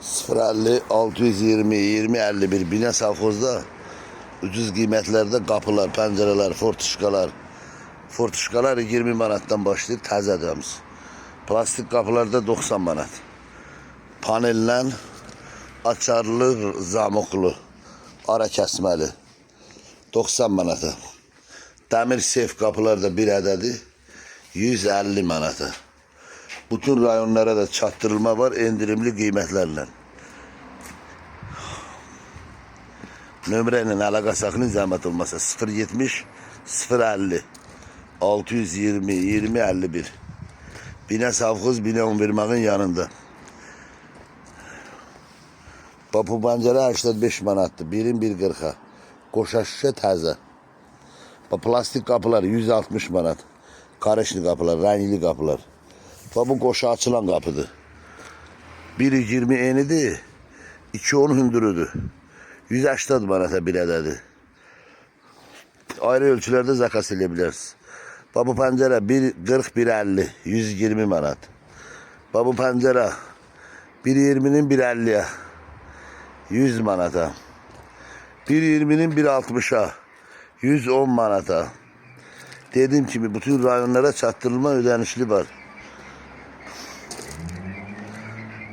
050 620 2051 Bina Savxozda ucuz qiymətlerde kapılar, pencereler, fortuşkalar 20 manattan başlayır, təzədəmiz. Plastik kapılarda 90 manat. Panellə açarlı, zamoklu, ara kəsməli 90 manata. Demir sef kapılarda bir ədədi 150 manata. Bütün rayonlara da çatdırılma var, endirimli qiymətlərlə. Nömrə ilə əlaqə saxlayın, zəhmət olmasa 070 050 620 2051 Bina Savxoz, Bina Univermağın yanında. Bu pəncərə 85 manatdır, birin 1.40'a. Qoşa şüşə təzə. Plastik kapılar 160 manat. Kareşli kapılar, rəngli kapılar. Bu qoşa açılan kapıdır. Biri 20 enidir, 210 hündürüdür. 180 manata bir ədədi. Ayrı ölçülerde zakas edə bilərsiniz. Bu pəncərə 1.40 1.50 120 manat. Bu pəncərə 1.20'nin 1.50'ya 100 manata. 1.20'nin 1.60'a 110 manata. Dediğim gibi bütün rayonlara çatdırılma ödənişli var.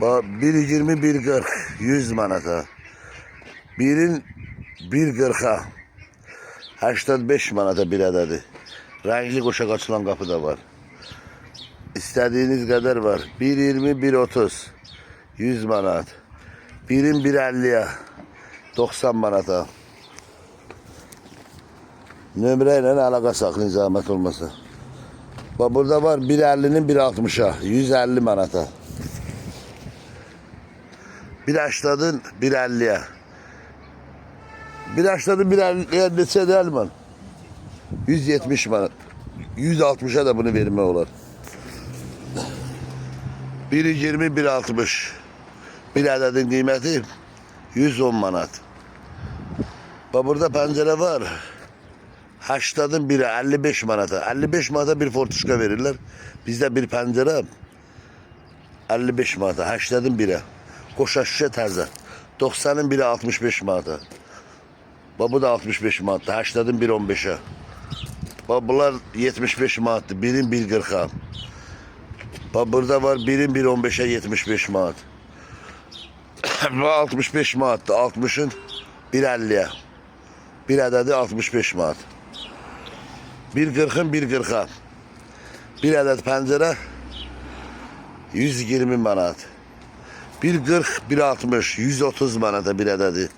1.20 1.40 100 manata. Birin 1.40'a 85 manata bir ədədi. Renkli qoşa açılan kapı da var. İstediğiniz kadar var. 1.20 1.30 100 manat. Birin 1.50'ya 90 manata. Nömrə ilə əlaqə saxlayın, zəhmət olmasa. Burada var 1.50'nin 1.60'a 150 manata. 1.80'ın 1.50'ya. 1.80'ın 1.50'ya neçə deyil mi? 170 manat. 160'a da bunu vermək olar. 1.20 1.60 bir ədədin qiyməti 110 manat. Burada pəncərə var. 80'ın biri 55 manata. 55 manata bir fortuşka verirler. Bizde bir pəncərə 55 manata. 80'ın biri. Qoşa şüşə təzə. 90'ın biri 65 manata. Bu da 65 manatdır. 80'ın biri 15'e. Bunlar 75 manatdır. Birin 1.40'a. Burada var birin 1.15'e 75 manat. Bu 65 manatdır. 60'ın 1.50'ye. Bir ədədi 65 manat. 1.40'ın 1.40'a. Bir ədəd pəncərə 120 manat. 1.40 1.60 130 manata bir ədədi.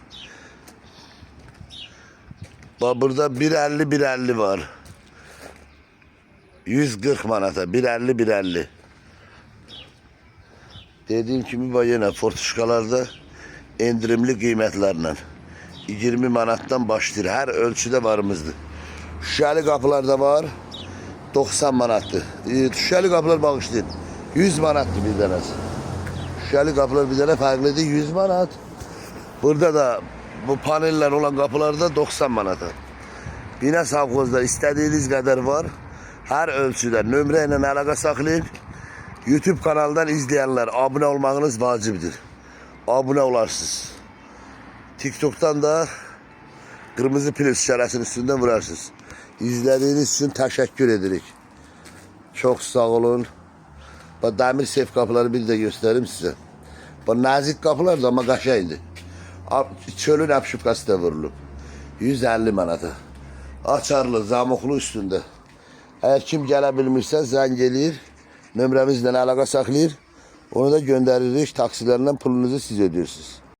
Burada 1.50 1.50 var. 140 manata 1.50 1.50. Dediğim kimi var yine fortuşkalarda endirimli qiymətlərlə 20 manattan başlayır. Her ölçüde varımızdır. Şüşəli kapılarda var 90 manatdır. Şüşəli kapılar bağışlayın 100 manatdır bir dənəsi. Şüşəli kapılar bir dənə fərqlidir 100 manat. Burada da bu paneller olan kapılarda 90 manata. Bina Savxozda istediğiniz kadar var. Her ölçüde nömrə ilə əlaqə saxlayın. YouTube kanalından izleyenler abone olmanız vacibdir. Abone olarsınız. TikTok'tan da kırmızı plus işaretinin üstünden vurarsınız. İzlediğiniz için teşekkür ederim. Çok sağ olun. Bu demir sef kapıları bir de göstereyim size. Bu nazik kapılar da ama qaşaydı. Çölün apşıpkası da vurulub. 150 manata. Açarlı, zamoklu üstünde. Eğer kim gələ bilmirsə zəng eləyir. Nömrəmizlə əlaqə saxlayır. Onu da göndəririk. Taksilərlə pulunuzu siz ödüyorsunuz.